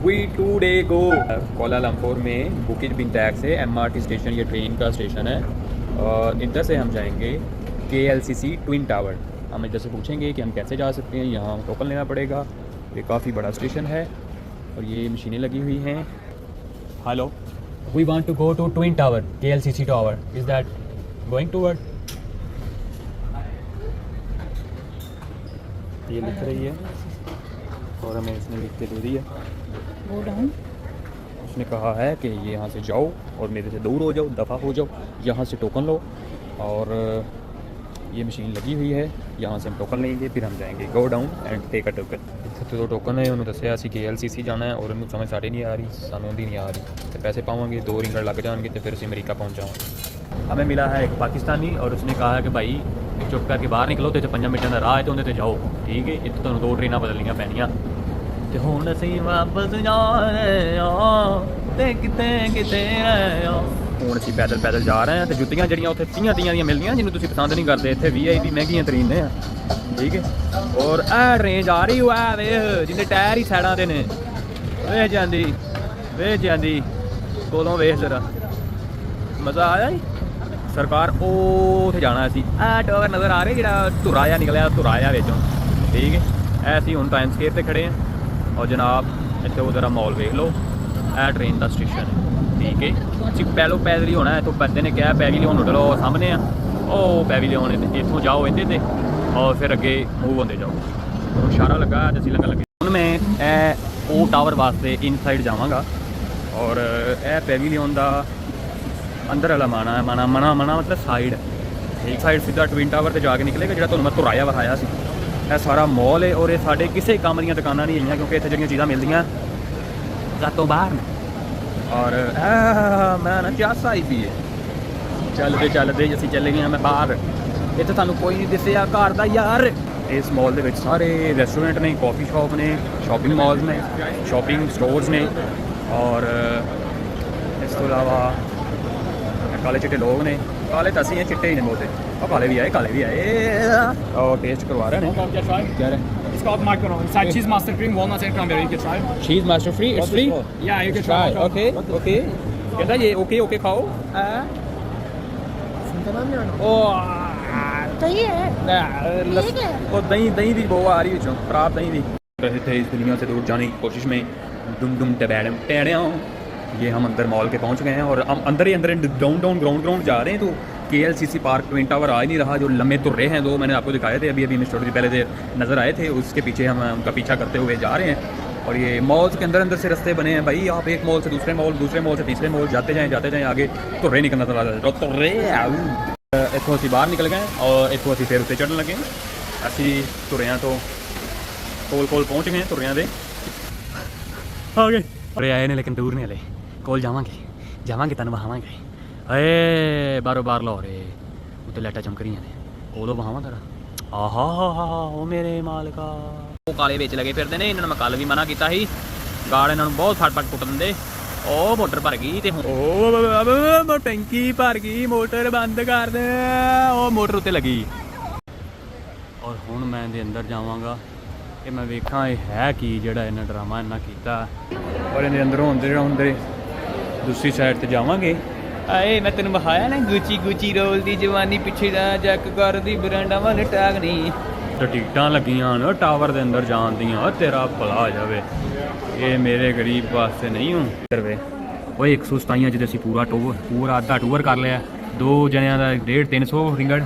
We today go Kuala Lumpur में बुकिट बिन tag से MRT station, ये ट्रेन का स्टेशन है। और इधर से हम जाएंगे KLCC ट्विन टावर। हम इधर से पूछेंगे कि हम कैसे जा सकते हैं, यहाँ टोकन लेना पड़ेगा। ये काफ़ी बड़ा स्टेशन है और ये मशीनें लगी हुई हैं। Hello, we want to go to twin tower, KLCC tower, is that going toward? ये लिख रही है और हमें इसने लिख के दे दी है। Go down. उसने कहा है कि ये यहाँ से जाओ और मेरे से दूर हो जाओ, दफ़ा हो जाओ, यहाँ से टोकन लो। और ये मशीन लगी हुई है, यहाँ से हम टोकन लेंगे, फिर हम जाएंगे go down and take a token. इतने तो टोकन है, उन्होंने दसिया असी KLCC जाना है और उन्होंने समझ साढ़े नहीं आ रही, सानू भी नहीं आ रही। तो पैसे पावांगे, 2 रिंगड़ लग जाएंगे तो फिर असी अमेरिका पहुँच जाओगे। हमें मिला है एक पाकिस्तानी और उसने कहा है कि भाई चुप करके बाहर निकलो, तो 5 मिनटों का राह है तो उन्हें जाओ, ठीक है। इतने तो 2 ट्रेन बदलनिया पैनियाँ ते हुण असीं वापस जा रहे हां ते किते किते रहे हां। हुण असीं पैदल पैदल जा रहे हैं तो जुत्तियां जड़ियां उत्थे 30 दियां मिलदियां जिन्होंने तुसीं पसंद नहीं करते। इत्थे VIP महंगियां तरीन ने, ठीक है। और ए ट्रेन जा रही हुआ वे जिंदे टायर ही साइडां ते ने, वे जांदी कोलों वेख जरा, मज़ा आया ही। सरकार उत्थे जाना असीं, टावर नज़र आ रही जिहड़ा धुरा जिहा निकलिया, धुरा जिहा विचों, ठीक है। असीं हुण टाइम स्केयर ते खड़े हैं और जनाब इतने उधर मॉल वेख लो, यह ट्रेन का स्टेशन है, ठीक है। असं पहलों पैदल ही होना है, तो बंदे ने कहा पैविलियन उधर सामने आ, वो पैविलियन इतों जाओ इधर और फिर अगे मूव होते जाओ। तो इशारा लगा असीं लंघन लगे। हुण मैं ओ टावर वास्ते इन साइड जावांगा और यह पैविलियन का अंदर वाला मना मतलब साइड, एक साइड सीधा ट्विन टावर से जाके निकलेगा जो तुहानूं मैं धुराया विखाया सी। यह सारा मॉल है और ये साढ़े किसी काम दी दुकाना नहीं है, क्योंकि इतने जो चीज़ा मिलदियाँ घर तो बाहर ने। और मैं ना चास आई पी है चलते असीं चले गए, मैं बाहर, इतने सानू कोई नहीं दिसया घर का यार। इस मॉल के सारे रेस्टोरेंट ने, कॉफ़ी शॉप ने, शॉपिंग मॉल्स ने, शॉपिंग स्टोर्स ने, और इस तो अलावा काले चिट्टे लोग ने। काले तो असीं चिट्टे ही ने बहुते, और काले भी आए और टेस्ट करवा रहे हैं। क्या है It's called macaron. It's like cheese master cream, walnuts and cranberry. You can try. Cheese master free, it's free? Yeah, you can try. Okay okay, कहता ये ओके खाओ। सही है, ठीक है। और दही दी बो आ रही है, खराब दही दी। रहे थे इस दुनिया से दूर जाने की कोशिश में, डुम टेढ़े। ये हम अंदर मॉल के पहुंच गए हैं और हम अंदर ही डाउन ग्राउंड जा रहे हैं। तो KLCC पार्क ट्विन टावर आ ही नहीं रहा, जो लंबे तुर्रे हैं, 2 मैंने आपको दिखाए थे, अभी इन स्टोरी पहले से नज़र आए थे, उसके पीछे हम उनका पीछा करते हुए जा रहे हैं। और ये मॉल्स के अंदर से रास्ते बने हैं भाई, आप एक मॉल से दूसरे मॉल से तीसरे मॉल जाते जाएँ आगे तुर्रे निकलना चला तुर्रे। इतों असीं बाहर निकल गए और इतों असीं फिर उत्ते चढ़न लगे। असीं तुरियां तो कोल पहुँच गए, तुरियां दे आ गए, तुरे आए ने लेकिन दूर नहीं हले, कोल जावांगे तन वहावांगे। ए बारो बार लो रे उत्ते लाइटां चमक रही ने, उदों वहावां तेरा आहा ओ मेरे मालका। वो काले बेच लगे फिरदे ने, इन्होंने मैं कल भी मना किया ही, गाल इन्हों बहुत फट कुट दिंदे। ओ मोटर भर गई तो ओ टैंकी भर गई, मोटर बंद कर दे, ओ मोटर उत्ते लगी। और हुण मैं दे अंदर जावांगा कि मैं वेखां ये है कि जिहड़ा इन्हां ड्रामा इन्हां कीता। और इहदे अंदरों अंदर दूसरी साइड ते जावांगे। आए मैं तेन बहाया ना गुची रोल दी जवानी पिछे जैक कर दी बरांडा वाले टैग नहीं। तो टिकटां लगियां न टावर के अंदर जान दियां, तेरा भला जावे, ये मेरे गरीब वास्ते नहीं हूँ। करवे वो 127 जिसे असीं पूरा अद्धा टूर कर लिया, 2 जणियां दा 150-300 रिंगड़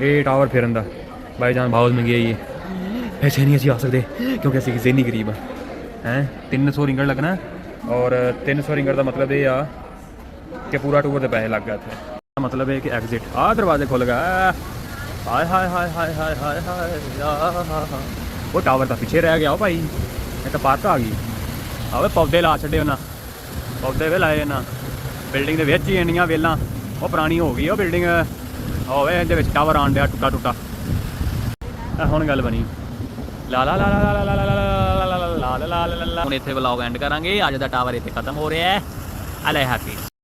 ये टावर फिरन दा। भाई जान बहुत महंगी है ये, ऐसे नहीं असीं आ सकते क्योंकि असीं ज़हनी गरीब हैं। 300 रिंगड़ लगना और 300 रिंगड़ का मतलब ये आ कि पूरा टूर के पैसे लग गए थे। मतलब है कि एग्जिट दरवाजे खुल गए। हाय हाय हाय हाय हाय हाय हाय, वो टावर तो पीछे रह गया हो भाई, एक तो पार्क आ गई। आवे पौधे ला छड़े उन्हें, पौधे भी लाए ना बिल्डिंग के विच ही इन्नियां वेलां, वो पुरानी हो गई वो बिल्डिंग, होवे इहदे विच टावर आन दिया टुटा। हुण गल बनी ला ला ला ला ला ला ला ला ला ला ला ला ला। हुण इत्थे व्लॉग एंड करांगे, अज दा टावर इत्थे खत्म हो रहा है। अल्लाह हाफिज़।